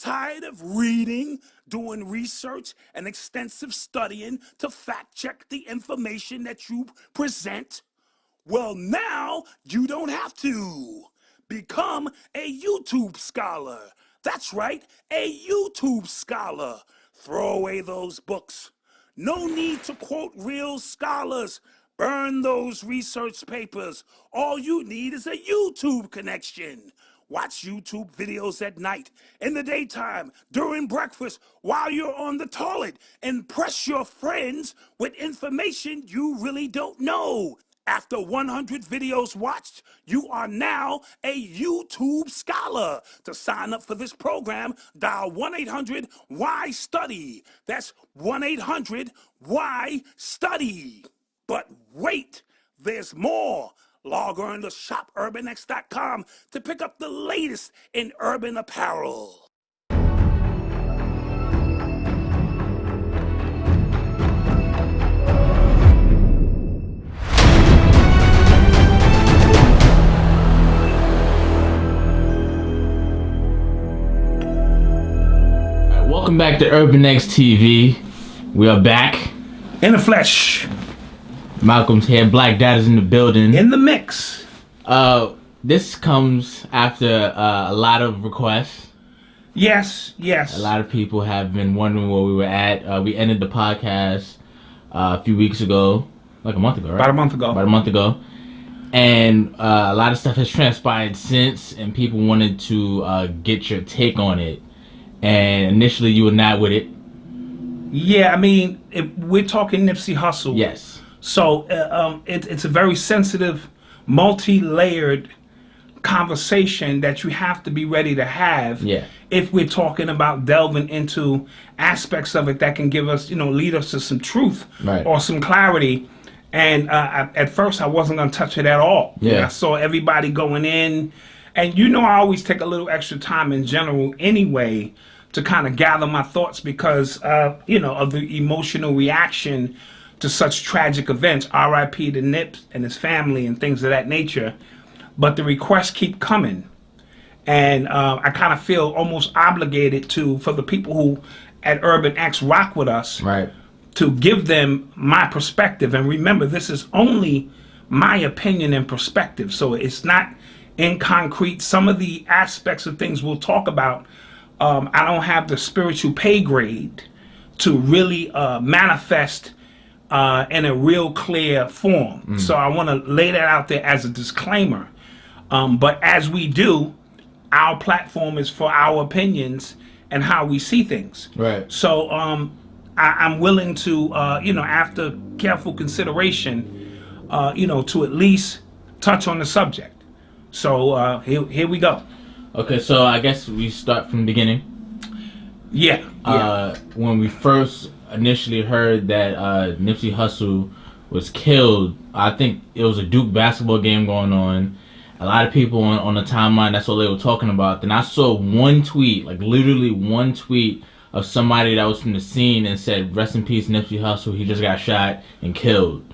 Tired of reading, doing research, and extensive studying to fact check the information that you present? Well, now you don't have to. Become a YouTube scholar. That's right, a YouTube scholar. Throw away those books. No need to quote real scholars. Burn those research papers. All you need is a YouTube connection. Watch YouTube videos at night, in the daytime, during breakfast, while you're on the toilet. Impress your friends with information you really don't know. After 100 videos watched, you are now a YouTube scholar. To sign up for this program, dial 1-800-WHY-STUDY. That's 1-800-WHY-STUDY. But wait, there's more. Log on to shopurbanx.com to pick up the latest in urban apparel. Welcome back to Urban X TV. We are back In the flesh. Malcolm's here. Black Dad is in the building. In the mix. This comes after a lot of requests. Yes. A lot of people have been wondering where we were at. We ended the podcast a few weeks ago, like a month ago, right? About a month ago. And a lot of stuff has transpired since, and people wanted to get your take on it. And initially, you were not with it. Yeah, I mean, if we're talking Nipsey Hussle. Yes. So it's a very sensitive, multi-layered conversation that you have to be ready to have. Yeah. If we're talking about delving into aspects of it that can give us, lead us to some truth, right, or some clarity. And at first, I wasn't going to touch it at all. Yeah. I saw everybody going in. And I always take a little extra time in general anyway to kind of gather my thoughts because, of the emotional reaction to such tragic events. R.I.P. to Nips and his family and things of that nature. But the requests keep coming. And I kind of feel almost obligated for the people who at Urban X rock with us, right, to give them my perspective. And remember, this is only my opinion and perspective. So it's not in concrete. Some of the aspects of things we'll talk about, I don't have the spiritual pay grade to really manifest in a real clear form. So I want to lay that out there as a disclaimer. But as we do, our platform is for our opinions and how we see things. Right. So I'm willing to, after careful consideration, to at least touch on the subject. So here we go. Okay, so I guess we start from the beginning. Yeah. When we first initially heard that Nipsey Hussle was killed, I think it was a Duke basketball game going on. A lot of people on the timeline, that's all they were talking about. Then I saw one tweet, like literally one tweet of somebody that was from the scene and said, "Rest in peace, Nipsey Hussle. He just got shot and killed."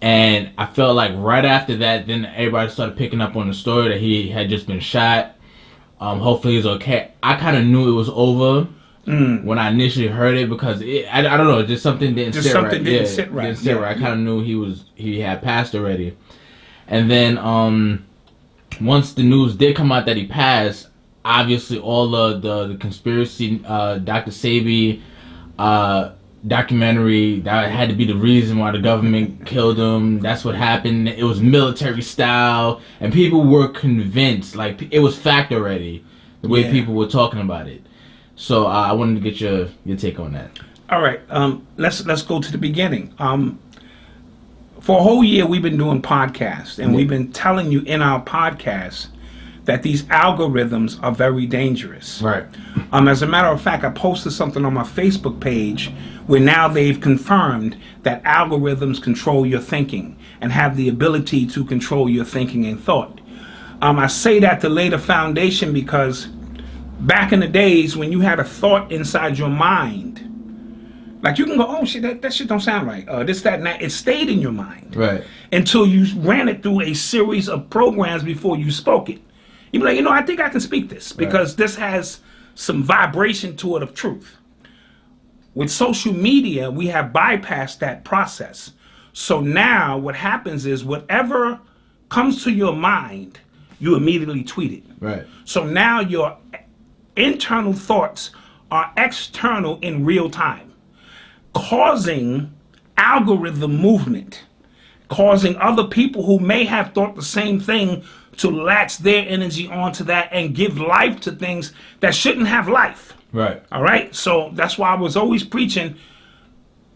And I felt like right after that, then everybody started picking up on the story that he had just been shot. Hopefully he's okay. I kind of knew it was over when I initially heard it because I don't know, just something didn't sit right. Didn't sit right. I kind of knew he had passed already. And then once the news did come out that he passed, obviously all the conspiracy, Dr. Sebi documentary, that had to be the reason why the government killed him. That's what happened. It was military style, and people were convinced, like it was fact already, the way people were talking about it. So I wanted to get your take on that. All right, let's go to the beginning. For a whole year, we've been doing podcasts, and we've been telling you in our podcasts that these algorithms are very dangerous. Right. As a matter of fact, I posted something on my Facebook page where now they've confirmed that algorithms control your thinking and have the ability to control your thinking and thought. I say that to lay the foundation because back in the days when you had a thought inside your mind, like you can go, oh shit, that shit don't sound right. This, that, and that. It stayed in your mind. Right. Until you ran it through a series of programs before you spoke it. You'd be like, I think I can speak this because this has some vibration to it of truth. With social media, we have bypassed that process. So now what happens is whatever comes to your mind, you immediately tweet it. Right. So now your internal thoughts are external in real time, causing algorithm movement, causing other people who may have thought the same thing to latch their energy onto that and give life to things that shouldn't have life. Right. All right. So that's why I was always preaching,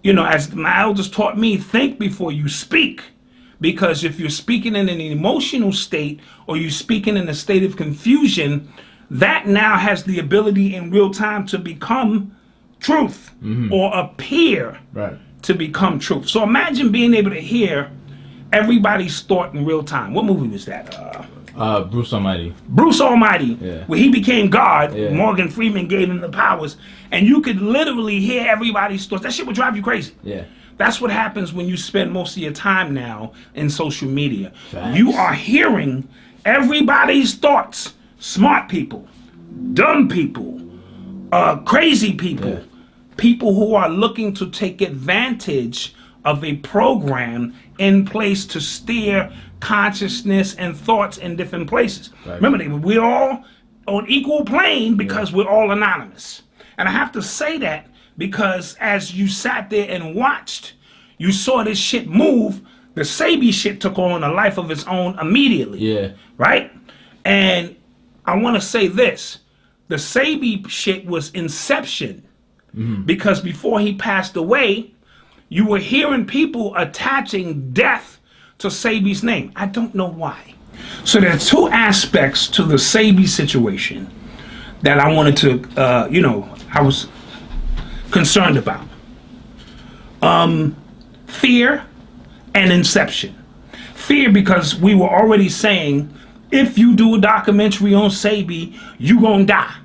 you know, as my elders taught me, think before you speak. Because if you're speaking in an emotional state or you're speaking in a state of confusion, that now has the ability in real time to become truth or appear to become truth. So imagine being able to hear everybody's thought in real time. What movie was that? Bruce Almighty. Bruce Almighty, Yeah. where he became God. Yeah. Morgan Freeman gave him the powers, and you could literally hear everybody's thoughts. That shit would drive you crazy. Yeah. That's what happens when you spend most of your time now in social media. Facts. You are hearing everybody's thoughts. Smart people, dumb people, crazy people, people who are looking to take advantage of a program in place to steer consciousness and thoughts in different places. Right. Remember, we're all on equal plane because we're all anonymous. And I have to say that because as you sat there and watched, you saw this shit move. The Sabi shit took on a life of its own immediately. Yeah. Right? And I want to say this. The Sabi shit was inception. Because before he passed away, you were hearing people attaching death to Sabi's name. I don't know why. So there are two aspects to the Sabi situation that I wanted to, I was concerned about. Fear and inception. Fear because we were already saying, if you do a documentary on Sabi, you gonna die.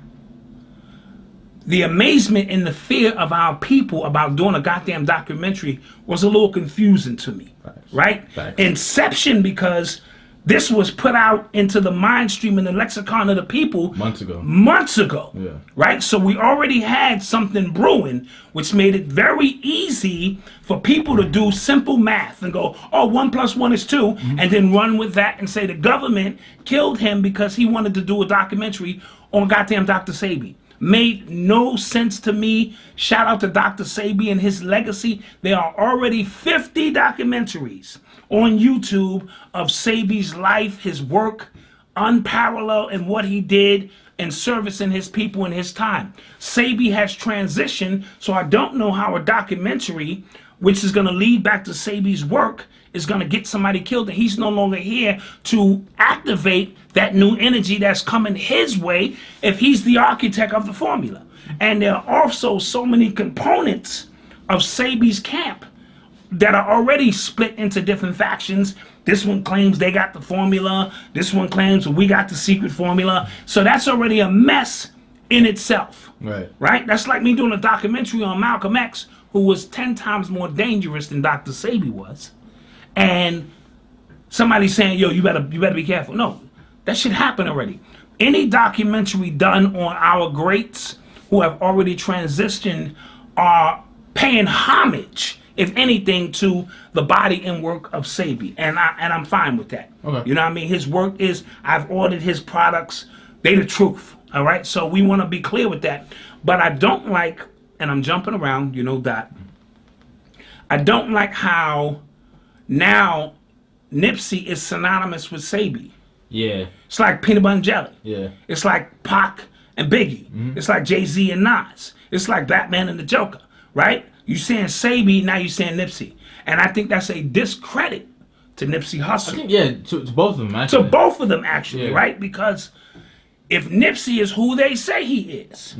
The amazement and the fear of our people about doing a goddamn documentary was a little confusing to me. Right? Inception because this was put out into the mind stream and the lexicon of the people Months ago. Yeah. Right? So we already had something brewing, which made it very easy for people to do simple math and go, oh, 1 + 1 is 2, and then run with that and say the government killed him because he wanted to do a documentary on goddamn Dr. Sabi. Made no sense to me. Shout out to Dr. Sabi and his legacy. There are already 50 documentaries on YouTube of Sabi's life, his work, unparalleled in what he did and servicing his people in his time. Sabi has transitioned, so I don't know how a documentary, which is going to lead back to Sabi's work, is going to get somebody killed, and he's no longer here to activate that new energy that's coming his way if he's the architect of the formula. And there are also so many components of Sabi's camp that are already split into different factions. This one claims they got the formula. This one claims we got the secret formula. So that's already a mess in itself. Right? That's like me doing a documentary on Malcolm X, who was 10 times more dangerous than Dr. Sabi was. And somebody saying, yo, you better be careful. No, that shit happened already. Any documentary done on our greats who have already transitioned are paying homage, if anything, to the body and work of Sabi. And I'm fine with that. Okay. You know what I mean? His work is, I've ordered his products. They the truth. All right? So we want to be clear with that. But I don't like, and I'm jumping around, you know that. I don't like how now Nipsey is synonymous with Sabi. Yeah. It's like peanut butter and jelly. Yeah. It's like Pac and Biggie. It's like Jay-Z and Nas. It's like Batman and the Joker, right? You saying Sabi, now you saying Nipsey. And I think that's a discredit to Nipsey Hussle. I think, yeah, to both of them, actually. To both of them, actually, Yeah. right? Because if Nipsey is who they say he is,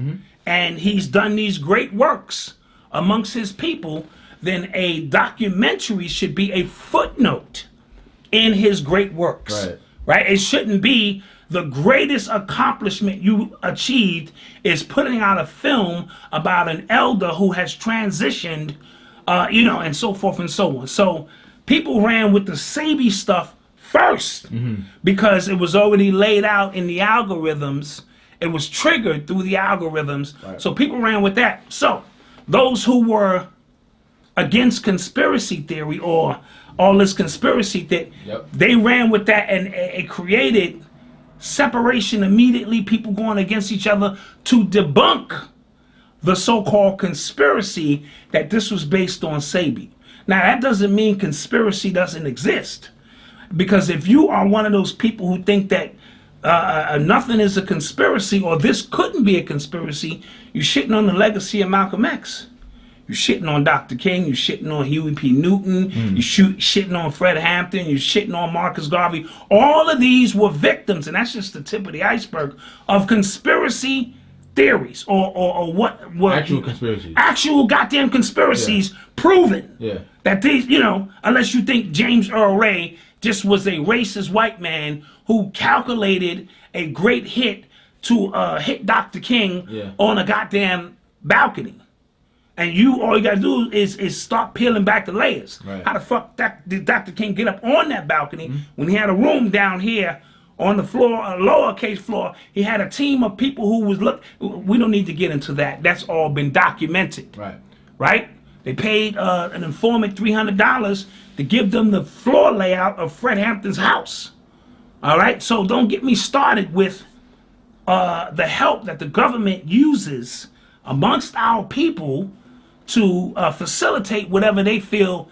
and he's done these great works amongst his people, then a documentary should be a footnote in his great works. Right? It shouldn't be the greatest accomplishment you achieved is putting out a film about an elder who has transitioned, and so forth and so on. So people ran with the Sabi stuff first because it was already laid out in the algorithms. It was triggered through the algorithms. Right. So people ran with that. So those who were against conspiracy theory or all this conspiracy that they ran with that, and it created separation immediately, people going against each other to debunk the so-called conspiracy that this was based on Sabi. Now that doesn't mean conspiracy doesn't exist, because if you are one of those people who think that nothing is a conspiracy or this couldn't be a conspiracy, you're shitting on the legacy of Malcolm X. You're shitting on Dr. King, you're shitting on Huey P. Newton, you're shitting on Fred Hampton, you're shitting on Marcus Garvey. All of these were victims, and that's just the tip of the iceberg, of conspiracy theories or what actual conspiracies. Actual goddamn conspiracies proven that these, unless you think James Earl Ray just was a racist white man who calculated a great hit to hit Dr. King on a goddamn balcony. And all you gotta do is start peeling back the layers. Right. How the fuck did Dr. King get up on that balcony when he had a room down here on the floor, a lowercase floor? He had a team of people who was we don't need to get into that. That's all been documented. Right? They paid an informant $300 to give them the floor layout of Fred Hampton's house. All right? So don't get me started with the help that the government uses amongst our people to facilitate whatever they feel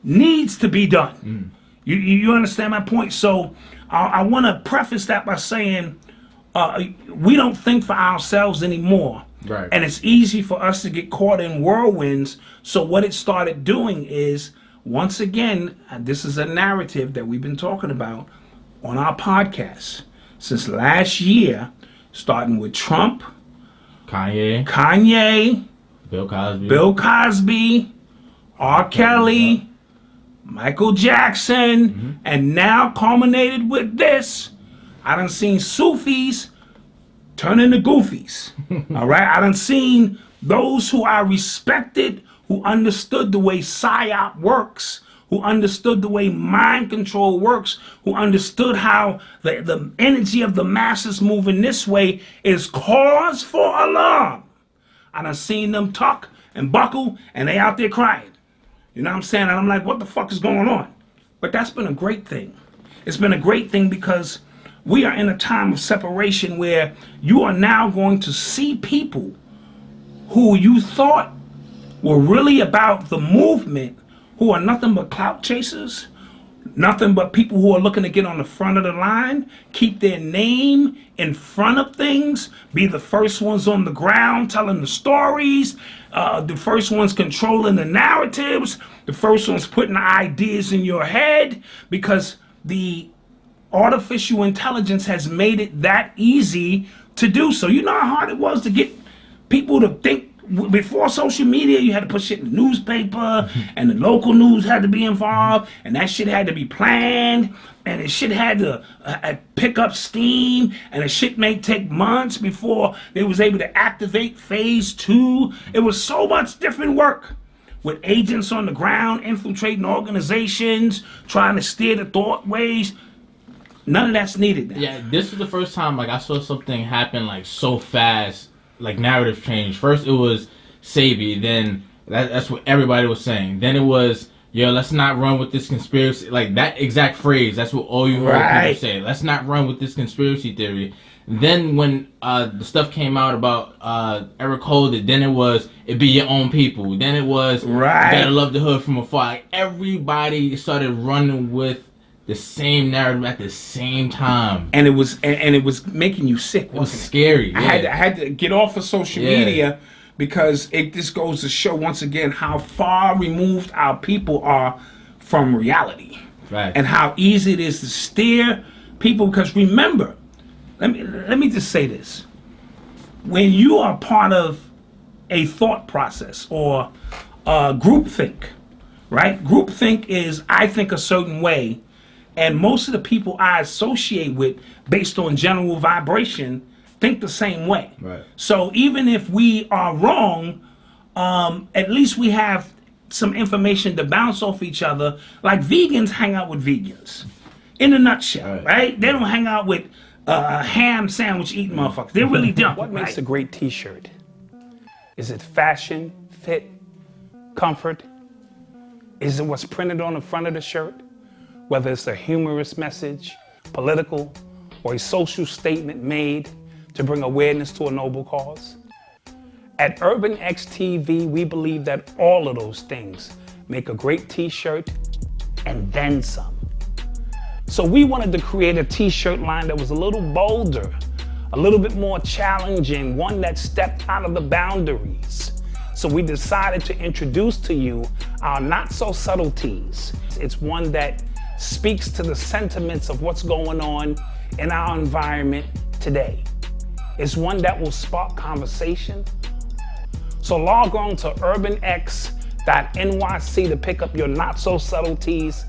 needs to be done. You understand my point? So I want to preface that by saying we don't think for ourselves anymore. Right. And it's easy for us to get caught in whirlwinds. So what it started doing is, once again, this is a narrative that we've been talking about on our podcast since last year, starting with Trump, Kanye, Bill Cosby, R. Kelly, Michael Jackson, and now culminated with this. I done seen Sufis turn into goofies. All right? I done seen those who I respected, who understood the way PSYOP works, who understood the way mind control works, who understood how the energy of the masses moving this way is cause for alarm. I done seen them tuck and buckle, and they out there crying. You know what I'm saying? And I'm like, what the fuck is going on? But that's been a great thing. It's been a great thing because we are in a time of separation where you are now going to see people who you thought were really about the movement, who are nothing but clout chasers, nothing but people who are looking to get on the front of the line, keep their name in front of things, be the first ones on the ground telling the stories, the first ones controlling the narratives, the first ones putting the ideas in your head, because the artificial intelligence has made it that easy to do so. You know how hard it was to get people to think. Before social media, you had to put shit in the newspaper, and the local news had to be involved, and that shit had to be planned, and the shit had to pick up steam, and the shit may take months before they was able to activate phase 2. It was so much different work with agents on the ground infiltrating organizations, trying to steer the thought ways. None of that's needed now. Yeah, this is the first time I saw something happen so fast. Narrative change. First it was Sabi, then that's what everybody was saying. Then it was, let's not run with this conspiracy. That exact phrase, that's what all you heard people say. Let's not run with this conspiracy theory. Then when the stuff came out about Eric Holder, then it be your own people. Then it was, you gotta love the hood from afar. Everybody started running with the same narrative at the same time, and it was making you sick. It was scary. I had to get off of social media because it just goes to show once again how far removed our people are from reality, and how easy it is to steer people. Because remember, let me just say this: when you are part of a thought process or groupthink, right? Groupthink is I think a certain way. And most of the people I associate with, based on general vibration, think the same way. Right. So even if we are wrong, at least we have some information to bounce off each other. Like vegans hang out with vegans, in a nutshell, right? They don't hang out with a ham sandwich eating motherfuckers. They're really dumb. What makes a great t-shirt? Is it fashion, fit, comfort? Is it what's printed on the front of the shirt? Whether it's a humorous message, political, or a social statement made to bring awareness to a noble cause? At Urban X TV, we believe that all of those things make a great t-shirt and then some. So we wanted to create a t-shirt line that was a little bolder, a little bit more challenging, one that stepped out of the boundaries. So we decided to introduce to you our not so subtleties. It's one that speaks to the sentiments of what's going on in our environment today. It's one that will spark conversation. So log on to urbanx.nyc to pick up your not so subtleties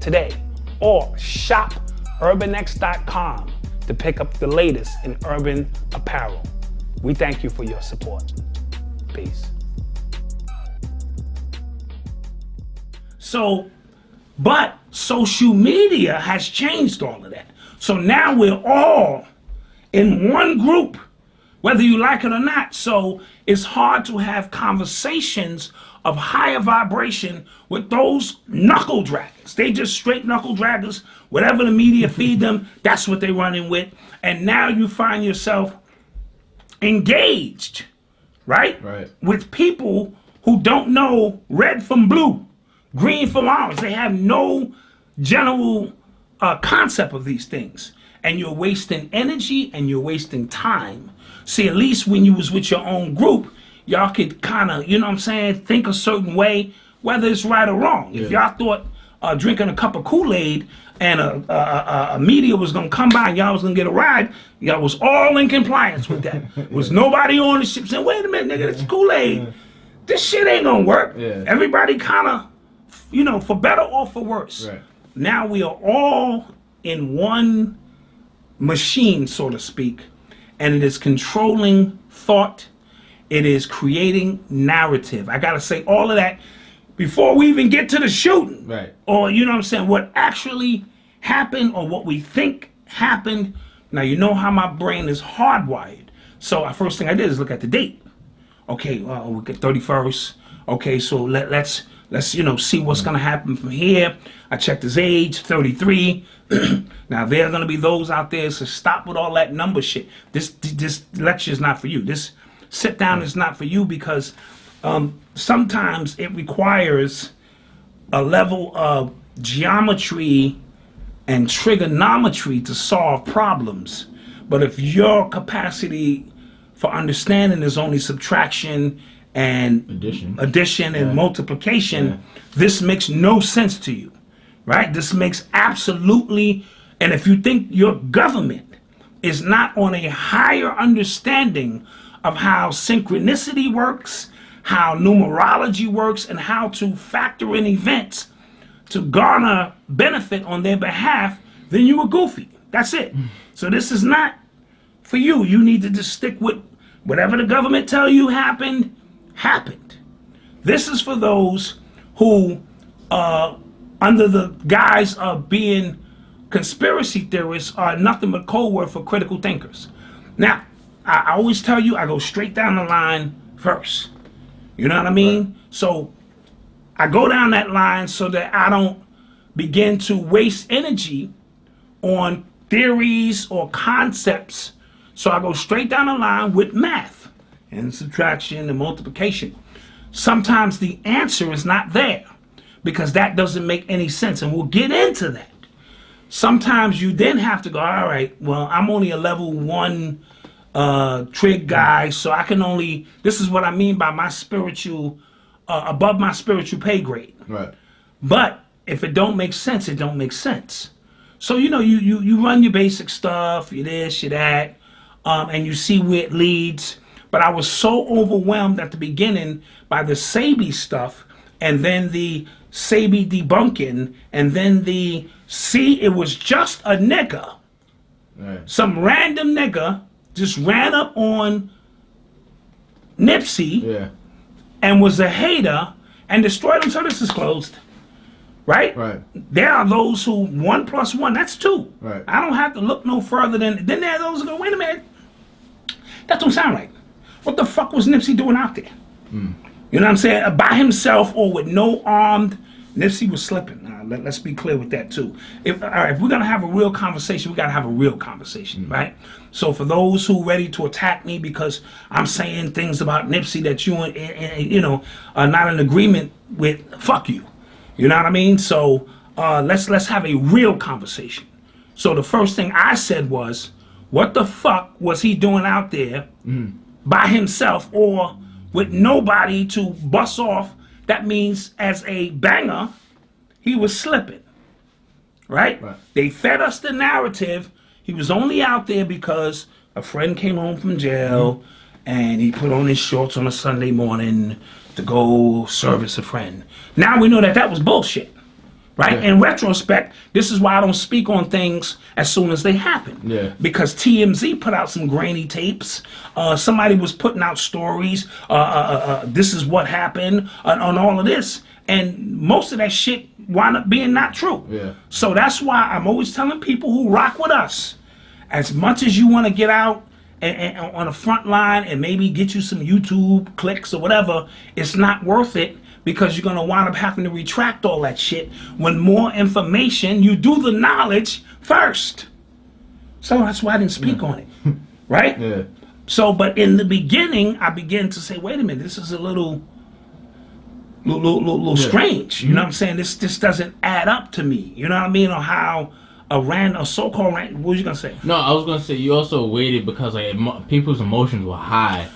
today, or shop urbanx.com to pick up the latest in urban apparel. We thank you for your support. Peace. So, but social media has changed all of that. So now we're all in one group, whether you like it or not. So it's hard to have conversations of higher vibration with those knuckle draggers. They just straight knuckle draggers. Whatever the media feed them, that's what they're running with. And now you find yourself engaged, right? With people who don't know red from blue, green from orange. They have no general concept of these things. And you're wasting energy and you're wasting time. See, at least when you was with your own group, y'all could kind of, you know what I'm saying, think a certain way, whether it's right or wrong. If y'all thought drinking a cup of Kool-Aid and a media was going to come by and y'all was going to get a ride, y'all was all in compliance with that. Was nobody on the ship saying, wait a minute, nigga, it's Kool-Aid. This shit ain't going to work. Everybody kind of, you know, for better or for worse. Now we are all in one machine, so to speak, and it is controlling thought. It is creating narrative. I gotta say all of that before we even get to the shooting. Or, you know what I'm saying, what actually happened or what we think happened. Now, you know how my brain is hardwired. So first thing I did is look at the date. Okay, we get 31st. Okay, so let's you know, see what's gonna happen from here. I checked his age, 33. Now there are gonna be those out there, so stop with all that number shit. This lecture is not for you. This sit down is not for you, because sometimes it requires a level of geometry and trigonometry to solve problems. But if your capacity for understanding is only subtraction and addition and multiplication, this makes no sense to you, right? This makes absolutely, and if you think your government is not on a higher understanding of how synchronicity works, how numerology works, and how to factor in events to garner benefit on their behalf, then you were goofy. That's it. So this is not for you. You need to just stick with whatever the government tell you happened. This is for those who, under the guise of being conspiracy theorists, are nothing but code word for critical thinkers. Now, I always tell you, I go straight down the line first. You know what I mean? So I go down that line so that I don't begin to waste energy on theories or concepts. So I go straight down the line with math and subtraction and multiplication. Sometimes the answer is not there because that doesn't make any sense, and we'll get into that. Sometimes you then have to go, all right, well, I'm only a level 1 trig guy, so I can only, this is what I mean by my spiritual, above my spiritual pay grade. But if it don't make sense, it don't make sense. So, you know, you run your basic stuff, you this, you that, and you see where it leads. But I was so overwhelmed at the beginning by the Sabi stuff, and then the Sabi debunking, and then the, see, it was just a nigga. Some random nigga just ran up on Nipsey and was a hater and destroyed him. So this is closed. right? Right. There are those who 1 + 1, that's 2. Right. I don't have to look no further than. Then there are those who go, wait a minute, that don't sound right. What the fuck was Nipsey doing out there? You know what I'm saying? By himself or with no armed. Nipsey was slipping. Let's be clear with that too. If we're gonna have a real conversation, we gotta have a real conversation, right? So for those who ready to attack me because I'm saying things about Nipsey that you know are not in agreement with, fuck you. You know what I mean? So let's have a real conversation. So the first thing I said was, what the fuck was he doing out there by himself or with nobody to bust off? That means as a banger, he was slipping, right? They fed us the narrative. He was only out there because a friend came home from jail and he put on his shorts on a Sunday morning to go service a friend. Now we know that that was bullshit, right? In retrospect, this is why I don't speak on things as soon as they happen. Because TMZ put out some grainy tapes. Somebody was putting out stories. This is what happened on all of this. And most of that shit wound up being not true. So that's why I'm always telling people who rock with us, as much as you want to get out and on the front line and maybe get you some YouTube clicks or whatever, it's not worth it. Because you're going to wind up having to retract all that shit when more information, you do the knowledge first. So that's why I didn't speak on it, right? So, but in the beginning, I began to say, wait a minute, this is a little strange. You know what I'm saying? This doesn't add up to me. You know what I mean? Or how a so-called what was you going to say? No, I was going to say you also waited because like people's emotions were high.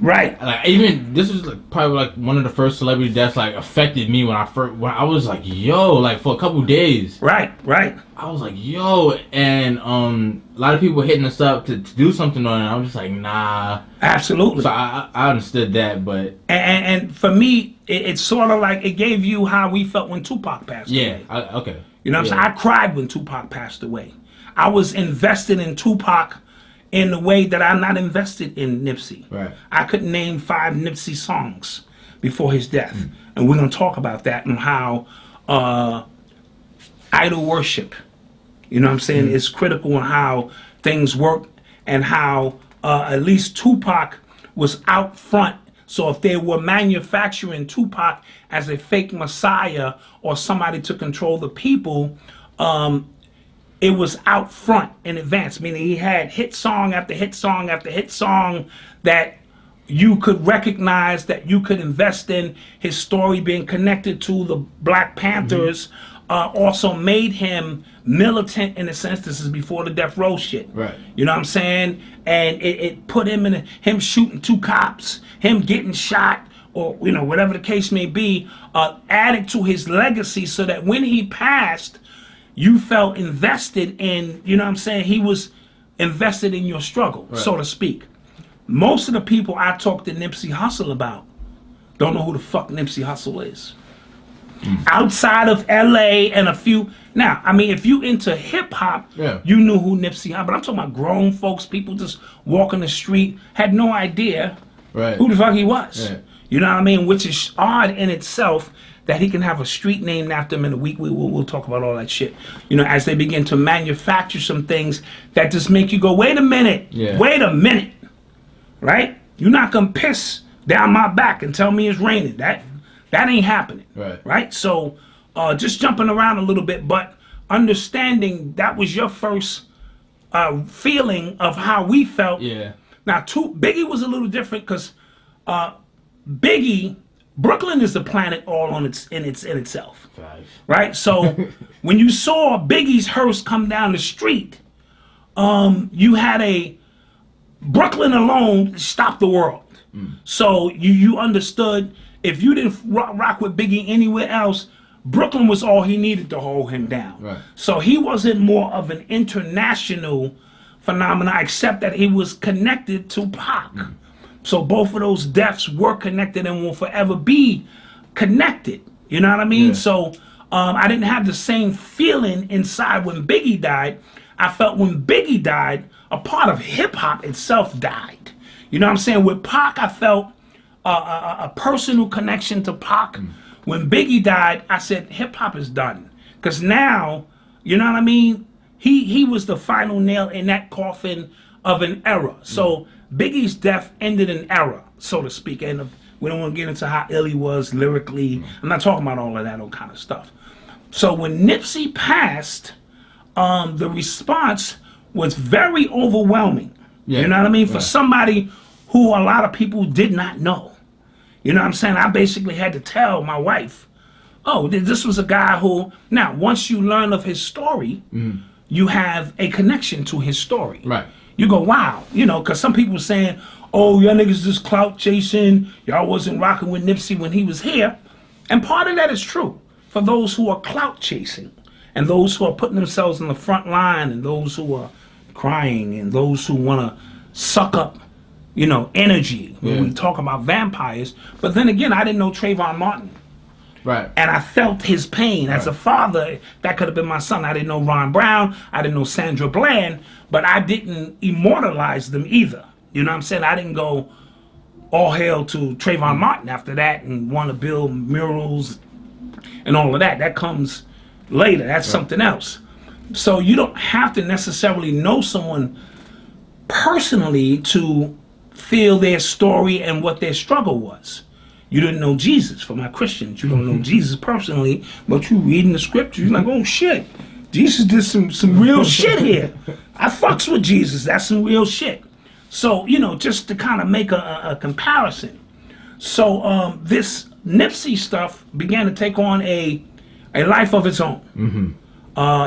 Right. Like even this is like probably like one of the first celebrity deaths like affected me when I was like, yo, like for a couple days. Right. I was like, yo, and a lot of people hitting us up to do something on it. I was just like, nah. Absolutely. So I understood that, but and for me, it's sort of like it gave you how we felt when Tupac passed away. Okay. You know what I'm saying? I cried when Tupac passed away. I was invested in Tupac in the way that I'm not invested in Nipsey. Right. I could name 5 Nipsey songs before his death. And we're going to talk about that and how idol worship, you know what I'm saying, is critical in how things work and how at least Tupac was out front. So if they were manufacturing Tupac as a fake messiah or somebody to control the people, it was out front in advance, meaning he had hit song after hit song after hit song that you could recognize, that you could invest in. His story being connected to the Black Panthers also made him militant in a sense. This is before the death row shit. Right. You know what I'm saying? And it put him in him shooting 2 cops, him getting shot, or you know whatever the case may be, added to his legacy so that when he passed, you felt invested in, you know what I'm saying? He was invested in your struggle, so to speak. Most of the people I talk to Nipsey Hussle about don't know who the fuck Nipsey Hussle is. Outside of LA and a few. Now, I mean, if you into hip hop, you knew who Nipsey Hussle, but I'm talking about grown folks, people just walking the street, had no idea who the fuck he was. You know what I mean? Which is odd in itself that he can have a street named after him in a week. We'll talk about all that shit. You know, as they begin to manufacture some things that just make you go, wait a minute, wait a minute, right? You're not gonna piss down my back and tell me it's raining. That ain't happening, right? So just jumping around a little bit, but understanding that was your first feeling of how we felt. Now, Biggie was a little different because Biggie. Brooklyn is a planet all in itself, right? So when you saw Biggie's hearse come down the street, you had a Brooklyn alone stopped the world. So you understood if you didn't rock with Biggie anywhere else, Brooklyn was all he needed to hold him down. So he wasn't more of an international phenomenon, except that he was connected to Pac. So both of those deaths were connected and will forever be connected. You know what I mean? So I didn't have the same feeling inside when Biggie died. I felt when Biggie died, a part of hip hop itself died. You know what I'm saying? With Pac, I felt a personal connection to Pac when Biggie died, I said hip hop is done. Because now, you know what I mean? He was the final nail in that coffin of an era. So Biggie's death ended an era, so to speak. And we don't want to get into how ill he was lyrically. I'm not talking about all of that old kind of stuff. So when Nipsey passed, the response was very overwhelming. You know what I mean? For somebody who a lot of people did not know. You know what I'm saying? I basically had to tell my wife, oh, this was a guy who, now, once you learn of his story, you have a connection to his story. Right. You go, wow, you know, because some people were saying, oh, y'all niggas just clout chasing, y'all wasn't rocking with Nipsey when he was here. And part of that is true for those who are clout chasing and those who are putting themselves in the front line and those who are crying and those who want to suck up, you know, energy when we talk about vampires. But then again, I didn't know Trayvon Martin. Right. And I felt his pain. As a father, that could have been my son. I didn't know Ron Brown. I didn't know Sandra Bland. But I didn't immortalize them either. You know what I'm saying? I didn't go all hail to Trayvon Martin after that and want to build murals and all of that. That comes later. That's something else. So you don't have to necessarily know someone personally to feel their story and what their struggle was. You didn't know Jesus. For my Christians, you don't know Jesus personally, but you reading the scriptures, you're like, oh shit, Jesus did some real shit here. I fucks with Jesus. That's some real shit. So, you know, just to kind of make a comparison. So this Nipsey stuff began to take on a life of its own.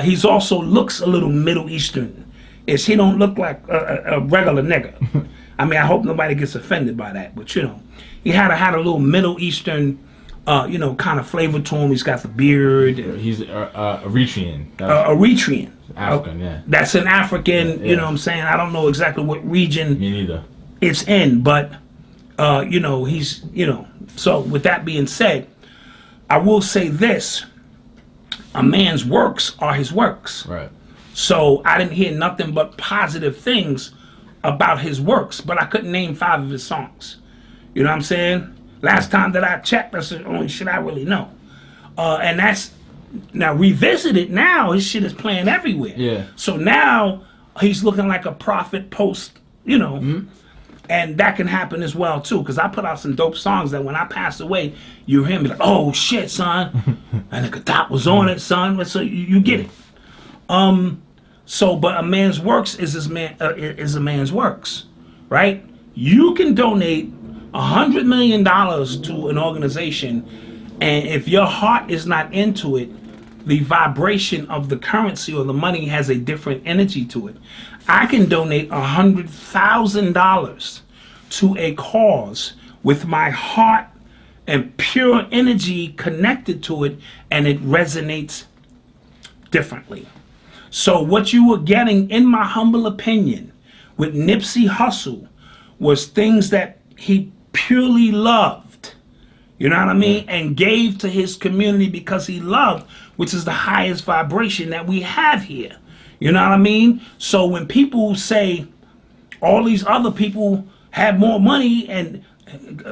He's also looks a little Middle Eastern. He don't look like a regular nigga. I mean, I hope nobody gets offended by that, but you know, he had a little Middle Eastern, you know, kind of flavor to him. He's got the beard. He's Eritrean. Eritrean. African, yeah. That's an African, you know what I'm saying? I don't know exactly what region Me neither. it's in, but, you know, he's, you know. So with that being said, I will say this. A man's works are his works. Right. So I didn't hear nothing but positive things about his works, but I couldn't name 5 of his songs. You know what I'm saying? Last time that I checked, that's the only shit I really know. And that's, now revisited now, his shit is playing everywhere. Yeah. So now he's looking like a prophet post, you know, and that can happen as well too, because I put out some dope songs that when I pass away, you hear me like, oh shit, son, and the dot was on it, son. So you get it. So, but a man's works is a man's works, right? You can donate $100 million to an organization, and if your heart is not into it, the vibration of the currency or the money has a different energy to it. I can donate $100,000 to a cause with my heart and pure energy connected to it, and it resonates differently. So what you were getting, in my humble opinion, with Nipsey Hussle was things that he purely loved, you know what I mean, and gave to his community because he loved, which is the highest vibration that we have here. You know what I mean? So when people say all these other people had more money, and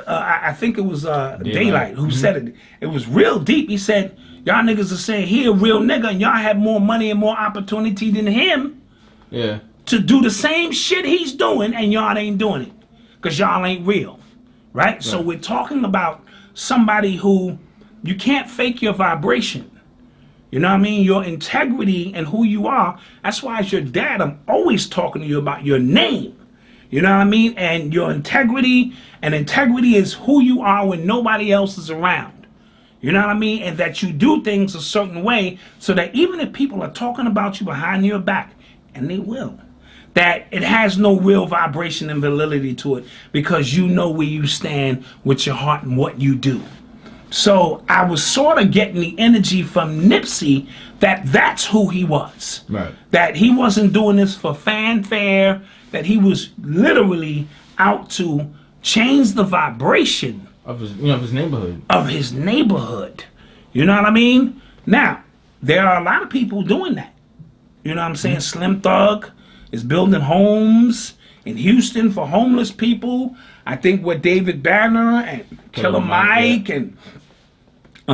I think it was Daylight who said it. It was real deep. He said, y'all niggas are saying he a real nigga and y'all have more money and more opportunity than him to do the same shit he's doing, and y'all ain't doing it because y'all ain't real, right? So we're talking about somebody who you can't fake your vibration. You know what I mean? Your integrity and who you are. That's why as your dad, I'm always talking to you about your name. You know what I mean? And your integrity, and integrity is who you are when nobody else is around. You know what I mean? And that you do things a certain way so that even if people are talking about you behind your back, and they will, that it has no real vibration and validity to it because you know where you stand with your heart and what you do. So I was sort of getting the energy from Nipsey that that's who he was. Right. That he wasn't doing this for fanfare, that he was literally out to change the vibration of his, you know, of his neighborhood. Of his neighborhood. You know what I mean? Now, there are a lot of people doing that. You know what I'm saying? Slim Thug is building homes in Houston for homeless people. I think with David Banner and Killer Mike and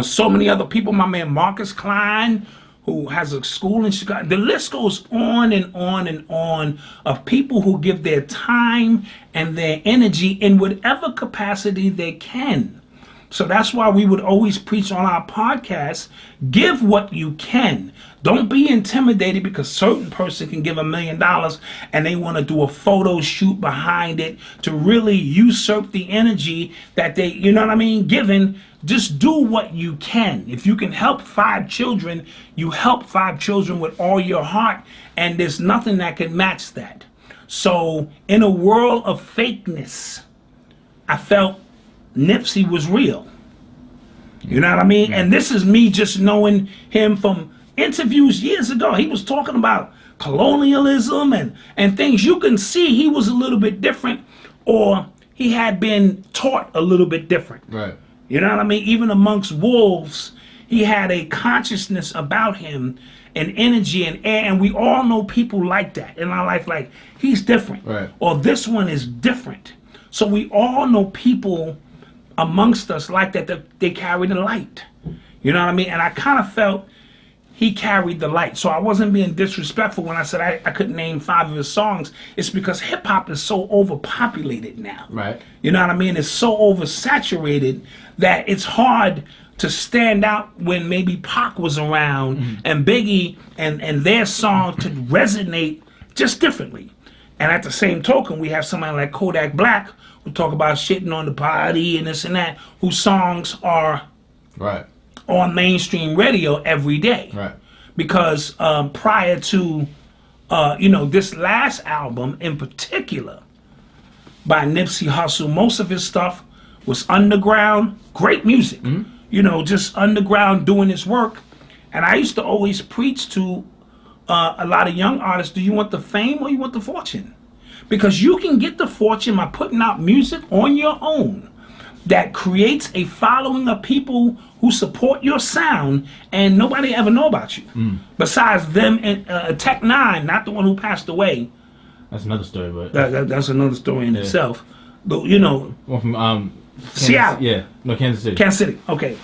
So many other people. My man Marcus Klein, who has a school in Chicago. The list goes on and on and on of people who give their time and their energy in whatever capacity they can. So that's why we would always preach on our podcast, give what you can. Don't be intimidated because certain person can give $1 million and they want to do a photo shoot behind it to really usurp the energy that they, you know what I mean, given. Just do what you can. If you can help 5 children, you help 5 children with all your heart, and there's nothing that can match that. So in a world of fakeness, I felt Nipsey was real. You know what I mean? And this is me just knowing him from interviews years ago. He was talking about colonialism and things. You can see he was a little bit different, or he had been taught a little bit different. Right. You know what I mean? Even amongst wolves, he had a consciousness about him and energy and air. And we all know people like that in our life, like, he's different. Right. Or this one is different. So we all know people amongst us like that they carry the light. You know what I mean? And I kind of felt he carried the light. So I wasn't being disrespectful when I said I couldn't name 5 of his songs. It's because hip hop is so overpopulated now. Right. You know what I mean? It's so oversaturated that it's hard to stand out when maybe Pac was around and Biggie and their song to resonate just differently. And at the same token, we have somebody like Kodak Black who talk about shitting on the party and this and that, whose songs are Right. on mainstream radio every day. Right. Because prior to, this last album in particular by Nipsey Hussle, most of his stuff was underground, great music. Just underground doing his work. And I used to always preach to a lot of young artists, do you want the fame or you want the fortune? Because you can get the fortune by putting out music on your own that creates a following of people who support your sound, and nobody ever know about you. Besides them and Tech Nine, not the one who passed away. That's another story, but That's another story in itself. But, one from Seattle. Kansas City. Kansas City, okay.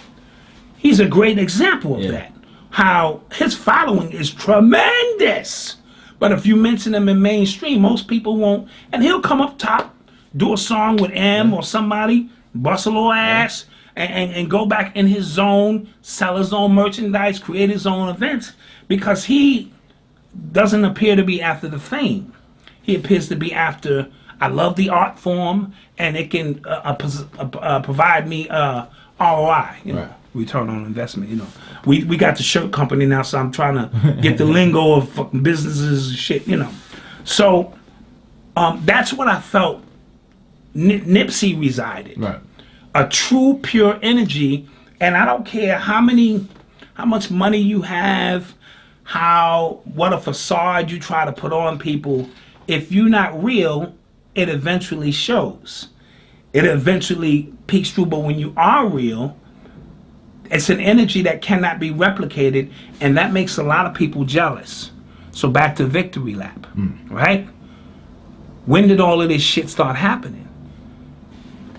He's a great example of that. How his following is tremendous. But if you mention him in mainstream, most people won't. And he'll come up top, do a song with M or somebody, bust a little ass, and go back in his zone, sell his own merchandise, create his own events, because he doesn't appear to be after the fame. He appears to be after, I love the art form, and it can provide me ROI, return on investment. We got the shirt company now, so I'm trying to get the lingo of fucking businesses and shit. So that's what I felt Nipsey resided. Right. A true pure energy, and I don't care how much money you have, what a facade you try to put on people. If you're not real, it eventually shows. It eventually peeks through. But when you are real, it's an energy that cannot be replicated, and that makes a lot of people jealous. So back to Victory Lap, right? When did all of this shit start happening?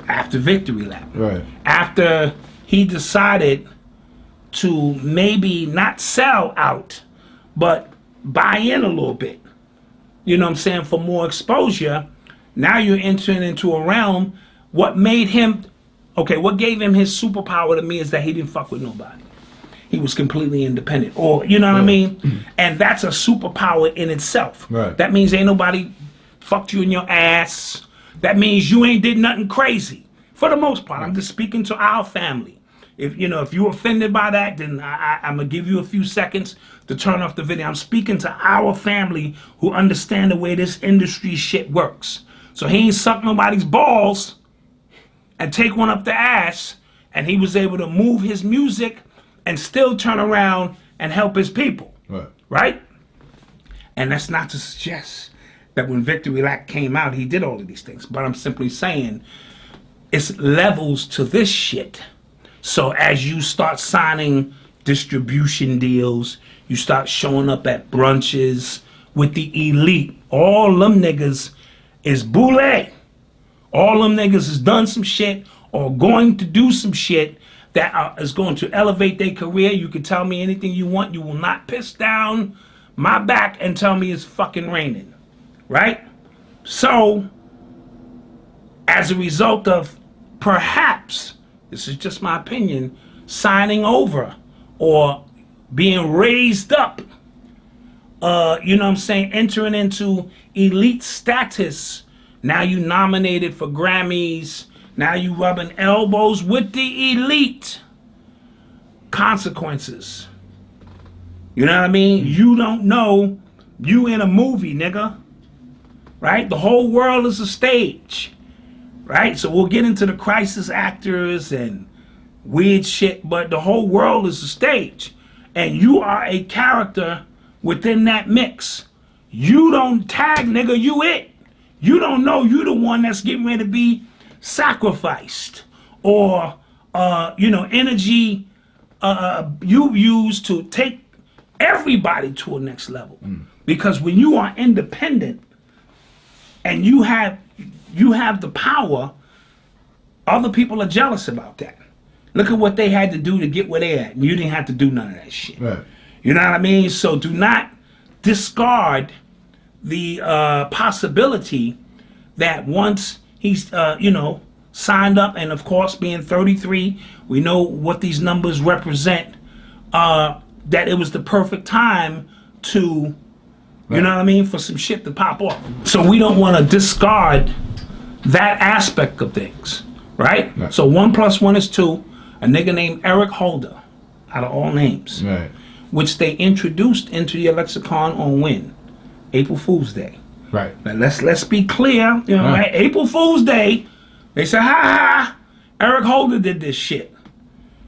After Victory Lap. Right. After he decided to maybe not sell out, but buy in a little bit. You know what I'm saying? For more exposure. Now you're entering into a realm. What made him, what gave him his superpower to me is that he didn't fuck with nobody. He was completely independent. Or, you know what I mean? And that's a superpower in itself. Right. That means ain't nobody fucked you in your ass. That means you ain't did nothing crazy. For the most part, I'm just speaking to our family. If you're offended by that, then I'm gonna give you a few seconds to turn off the video. I'm speaking to our family who understand the way this industry shit works. So he ain't suck nobody's balls and take one up the ass, and he was able to move his music and still turn around and help his people. Right? And that's not to suggest that when Victory Lap came out, he did all of these things. But I'm simply saying it's levels to this shit. So as you start signing distribution deals, you start showing up at brunches with the elite. All them niggas is boule. All them niggas has done some shit or going to do some shit that is going to elevate their career. You can tell me anything you want. You will not piss down my back and tell me it's fucking raining, right? So, as a result of perhaps, this is just my opinion, signing over or being raised up, you know what I'm saying, entering into elite status. Now you nominated for Grammys. Now you rubbing elbows with the elite. Consequences. You know what I mean? You don't know you in a movie, nigga. Right? The whole world is a stage. Right? So we'll get into the crisis actors and weird shit, but the whole world is a stage. And you are a character within that mix. You don't tag, nigga, you it. You don't know you the one that's getting ready to be sacrificed, or energy you use to take everybody to a next level. Because when you are independent and you have the power, other people are jealous about that. Look at what they had to do to get where they at, and you didn't have to do none of that shit. Right. You know what I mean? So do not discard the possibility that once he's signed up, and of course being 33, we know what these numbers represent, that it was the perfect time to, you know what I mean, for some shit to pop off. So we don't want to discard that aspect of things, right? So 1 + 1 is 2. A nigga named Eric Holder, out of all names, Right. which they introduced into your lexicon on when? April Fool's Day. Right. Now let's be clear, you know, right? April Fool's Day, they said, ha, Eric Holder did this shit.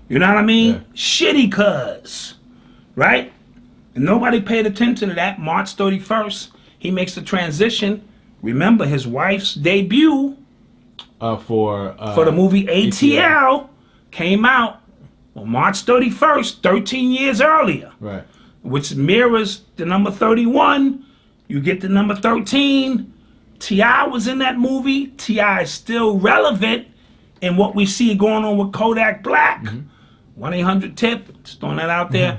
You know what I mean? Yeah. Shitty cuz, right? And nobody paid attention to that. March 31st, he makes the transition. Remember, his wife's debut For the movie ATL came out on March 31st, 13 years earlier. Right. Which mirrors the number 31. You get the number 13. T.I. was in that movie. T.I. is still relevant in what we see going on with Kodak Black. 1-800-TIP, just throwing that out there.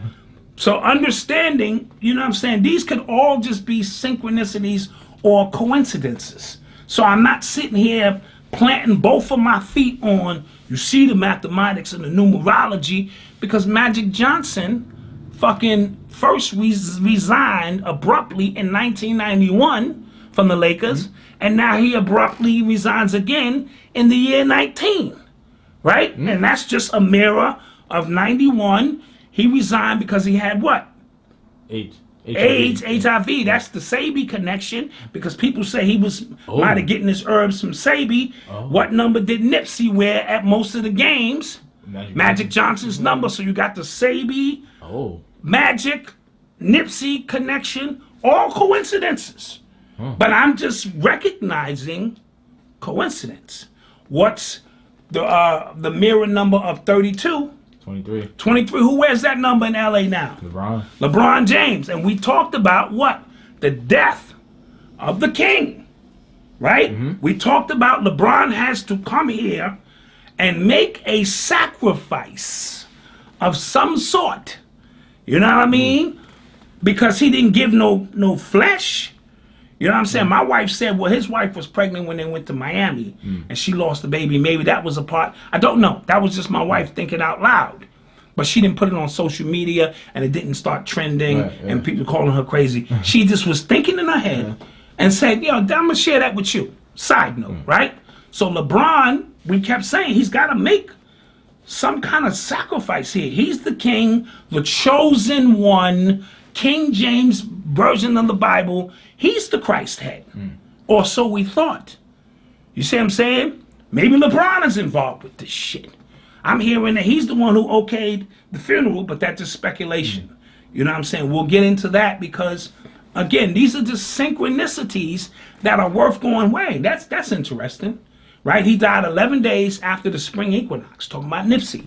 So understanding, you know what I'm saying, these could all just be synchronicities or coincidences. So I'm not sitting here planting both of my feet on, you see the mathematics and the numerology, because Magic Johnson fucking first resigned abruptly in 1991 from the Lakers, and now he abruptly resigns again in the year 19, right? And that's just a mirror of 91. He resigned because he had what? AIDS, HIV. That's the Sabi connection, because people say he was might have getting his herbs from Sabi. What number did Nipsey wear at most of the games? Magic Johnson's number. So you got the Sabi, Magic, Nipsey connection, all coincidences. But I'm just recognizing coincidence. What's the mirror number of 32? 23. 23. Who wears that number in LA now? LeBron James. And we talked about what? The death of the king, right? We talked about LeBron has to come here and make a sacrifice of some sort. You know what I mean? Because he didn't give no flesh. You know what I'm saying? My wife said, well, his wife was pregnant when they went to Miami and she lost the baby. Maybe that was a part. I don't know. That was just my wife thinking out loud. But she didn't put it on social media and it didn't start trending and people calling her crazy. She just was thinking in her head and said, yo, I'm going to share that with you. Side note, right? So LeBron, we kept saying he's got to make some kind of sacrifice here. He's the king, the chosen one, King James version of the Bible. He's the Christ head. Or so we thought. You see what I'm saying? Maybe LeBron is involved with this shit. I'm hearing that he's the one who okayed the funeral, but that's just speculation. You know what I'm saying? We'll get into that because, again, these are just synchronicities that are worth going away. That's interesting, right? He died 11 days after the spring equinox, talking about Nipsey.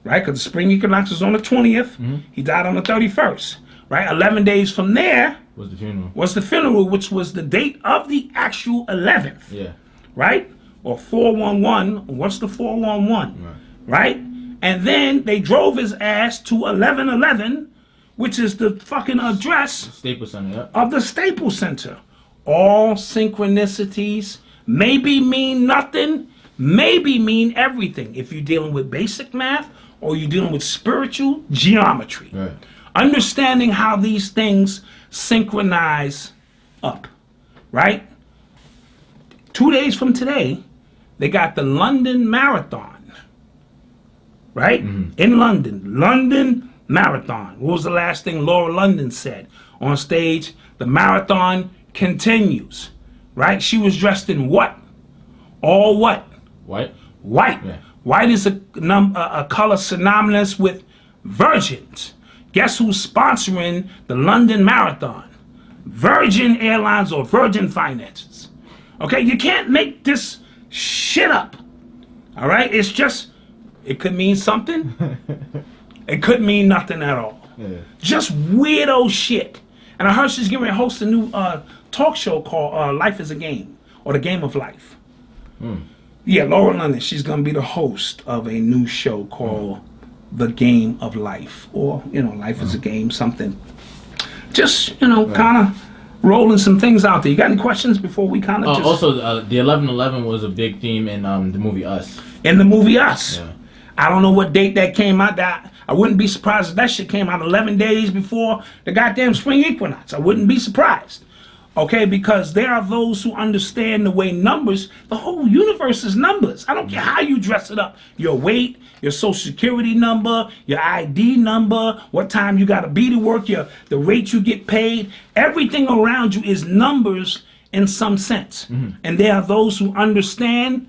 Right? Because the spring equinox was on the 20th. He died on the 31st. Right? 11 days from there was the funeral, which was the date of the actual 11th. Right? Or 411. What's the 411? Right? And then they drove his ass to 1111, which is the fucking address Staples Center, yep. of the Staples Center. All synchronicities maybe mean nothing, maybe mean everything if you're dealing with basic math or you're dealing with spiritual geometry. Right. Understanding how these things synchronize up, right? 2 days from today, they got the London Marathon, right? In London Marathon. What was the last thing Laura London said on stage? The marathon continues, right? She was dressed in what? All what? White. White. Yeah. White is a color synonymous with virgins. Guess who's sponsoring the London Marathon? Virgin Airlines or Virgin Finances. Okay, you can't make this shit up. All right, it's just, it could mean something. It could mean nothing at all. Yeah. Just weirdo shit. And I heard she's getting ready to host a new talk show called Life is a Game, or The Game of Life. Yeah, Laura London, she's going to be the host of a new show called The Game of Life, or, Life is a Game, something. Just, kind of rolling some things out there. You got any questions before we kind of just... Also, the 11/11 was a big theme in the movie Us. In the movie Us. Yeah. I don't know what date that came out. I wouldn't be surprised if that shit came out 11 days before the goddamn spring equinox. I wouldn't be surprised. Okay, because there are those who understand the way numbers, the whole universe is numbers. I don't care how you dress it up. Your weight, your social security number, your ID number, what time you got to be to work, the rate you get paid. Everything around you is numbers in some sense. And there are those who understand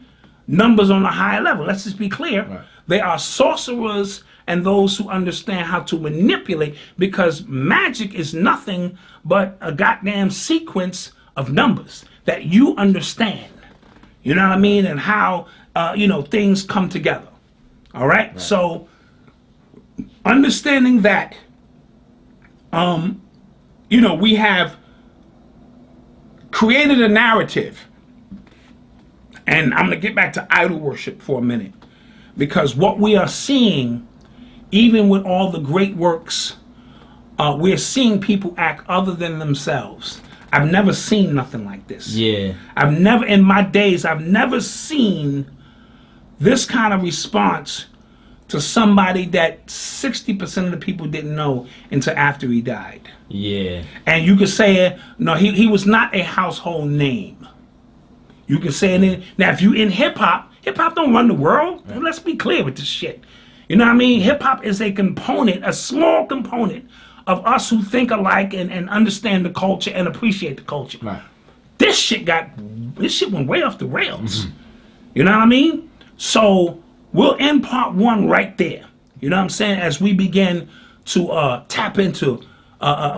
numbers on a higher level. Let's just be clear. Right. They are sorcerers and those who understand how to manipulate, because magic is nothing but a goddamn sequence of numbers that you understand. You know what I mean? And how, things come together. All right? So, understanding that, we have created a narrative. And I'm going to get back to idol worship for a minute. Because what we are seeing, even with all the great works, we're seeing people act other than themselves. I've never seen nothing like this. Yeah. In my days, I've never seen this kind of response to somebody that 60% of the people didn't know until after he died. Yeah. And you could say, no, he was not a household name. You can say it. Now, if you in hip-hop don't run the world. Right. Let's be clear with this shit. You know what I mean? Hip-hop is a component, a small component of us who think alike and understand the culture and appreciate the culture. Right. This shit went way off the rails. You know what I mean? So we'll end part one right there. You know what I'm saying? As we begin to tap into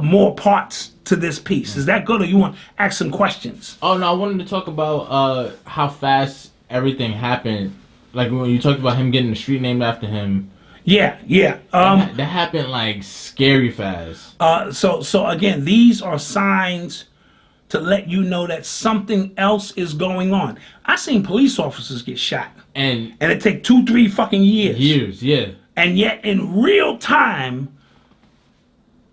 more parts to this piece. Is that good, or you want to ask some questions? Oh, no, I wanted to talk about how fast everything happened. Like when you talked about him getting the street named after him. Yeah. That happened like scary fast. So again, these are signs to let you know that something else is going on. I seen police officers get shot. And it take 2-3 fucking years. Years, yeah. And yet in real time,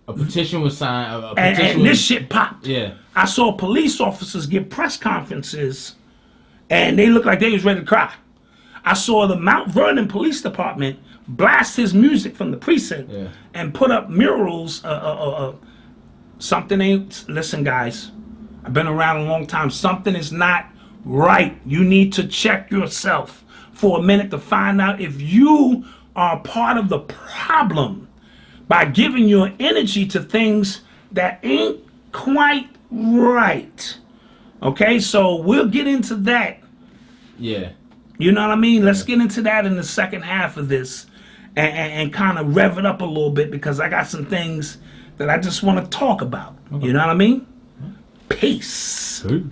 a petition was signed. And this shit popped. Yeah. I saw police officers give press conferences, and they looked like they was ready to cry. I saw the Mount Vernon Police Department blast his music from the precinct and put up murals. Something ain't. Listen, guys, I've been around a long time. Something is not right. You need to check yourself for a minute to find out if you are part of the problem by giving your energy to things that ain't quite right. Okay, so we'll get into that. Yeah. You know what I mean? Let's get into that in the second half of this and kind of rev it up a little bit, because I got some things that I just want to talk about. Okay. You know what I mean? Peace. Peace.